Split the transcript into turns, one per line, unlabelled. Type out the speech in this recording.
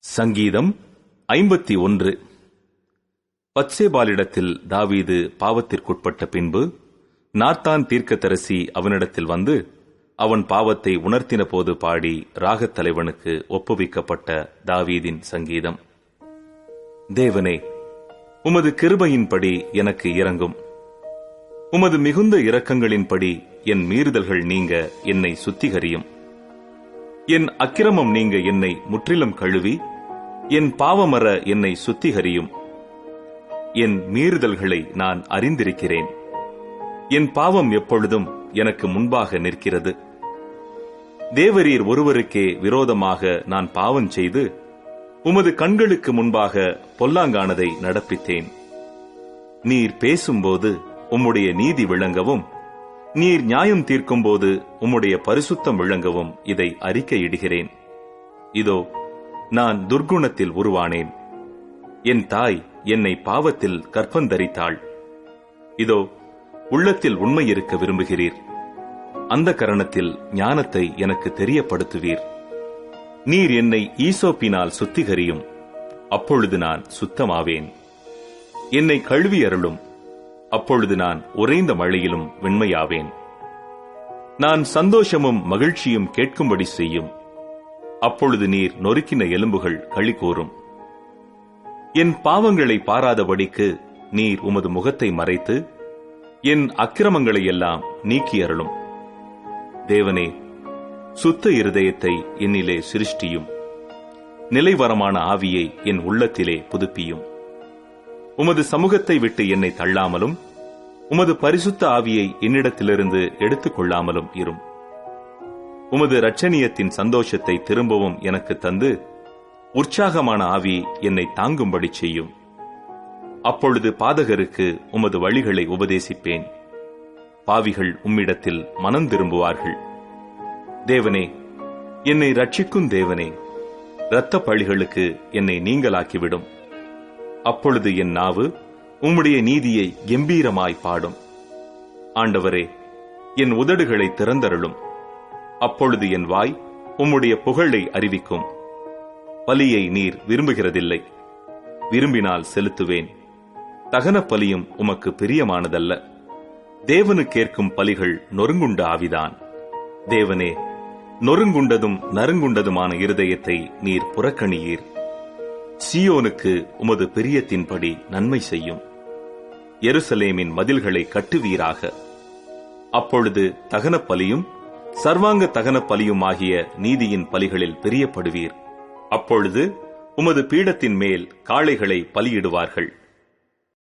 சங்கீதம் 51. பத்சேபாளிடத்தில் தாவீது பாவத்திற்குட்பட்ட பின்பு நாத்தான் தீர்க்கதரிசி அவனிடத்தில் வந்து அவன் பாவத்தை உணர்த்தின போது பாடி ராகத் தலைவனுக்கு ஒப்புவிக்கப்பட்ட தாவீதின் சங்கீதம். தேவனே, உமது கிருபையின்படி எனக்கு இரங்கும். உமது மிகுந்த இரக்கங்களின்படி என் மீறுதல்கள் நீங்க என்னை சுத்திகரியும். என் அக்கிரமம் நீங்க என்னை முற்றிலும் கழுவி என் பாவமற என்னை சுத்திகரியும். என் மீறுதல்களை நான் அறிந்திருக்கிறேன். என் பாவம் எப்பொழுதும் எனக்கு முன்பாக நிற்கிறது. தேவரீர் ஒருவருக்கே விரோதமாக நான் பாவம் செய்து உமது கண்களுக்கு முன்பாக பொல்லாங்கானதை நடப்பித்தேன். நீர் பேசும்போது உம்முடைய நீதி விளங்கவும், நீர் நியாயம் தீர்க்கும்போது உம்முடைய பரிசுத்தம் விளங்கவும் இதை அறிக்கையிடுகிறேன். இதோ, நான் துர்க்குணத்தில் உருவானேன். என் தாய் என்னை பாவத்தில் கர்ப்பந்தரித்தாள். இதோ, உள்ளத்தில் உண்மை இருக்க விரும்புகிறீர். அந்த கரணத்தில் ஞானத்தை எனக்கு தெரியப்படுத்துவீர். நீர் என்னை ஈசோப்பினால் சுத்திகரியும், அப்பொழுது நான் சுத்தமாவேன். என்னை கழுவி அருளும், அப்பொழுது நான் உறைந்த மழையிலும் வெண்மையாவேன். நான் சந்தோஷமும் மகிழ்ச்சியும் கேட்கும்படி செய்யும், அப்பொழுது நீர் நொறுக்கின எலும்புகள் களி கூறும். என் பாவங்களை பாராதபடிக்கு நீர் உமது முகத்தை மறைத்து என் அக்கிரமங்களை எல்லாம் நீக்கி அருளும். தேவனே, சுத்த இருதயத்தை என்னிலே சிருஷ்டியும், நிலைவரமான ஆவியை என் உள்ளத்திலே புதுப்பியும். உமது சமூகத்தை விட்டு என்னை தள்ளாமலும் உமது பரிசுத்த ஆவியை என்னிடத்திலிருந்து எடுத்துக் கொள்ளாமலும் இரும். உமது இரட்சணியத்தின் சந்தோஷத்தை திரும்பவும் எனக்கு தந்து உற்சாகமான ஆவி என்னை தாங்கும்படி செய்யும். அப்பொழுது பாதகருக்கு உமது வழிகளை உபதேசிப்பேன். பாவிகள் உம்மிடத்தில் மனம் திரும்புவார்கள். தேவனே, என்னை ரட்சிக்கும் தேவனே, இரத்த பழிகளுக்கு என்னை நீங்களாக்கிவிடும். அப்பொழுது என் நாவு உம்முடைய நீதியை கெம்பீரமாய் பாடும். ஆண்டவரே, என் உதடுகளை திறந்தருளும். அப்பொழுது என் வாய் உம்முடைய புகழை அறிவிக்கும். பலியை நீர் விரும்புகிறதில்லை. விரும்பினால் செலுத்துவேன். தகன பலியும் உமக்கு பிரியமானதல்ல. தேவனுக்கேற்கும் பலிகள் நொறுங்குண்ட ஆவிதான். தேவனே, நொறுங்குண்டதும் நறுங்குண்டதுமான இருதயத்தை நீர் புறக்கணியீர். சீயோனுக்கு உமது பிரியத்தின்படி நன்மை செய்யும். எருசலேமின் மதில்களை கட்டுவீராக. அப்பொழுது தகன பலியும் சர்வாங்க தகன பலியுமாகிய நீதியின் பலிகளில் பிரியப்படுவீர். அப்பொழுது உமது பீடத்தின் மேல் காளைகளை பலியிடுவார்கள்.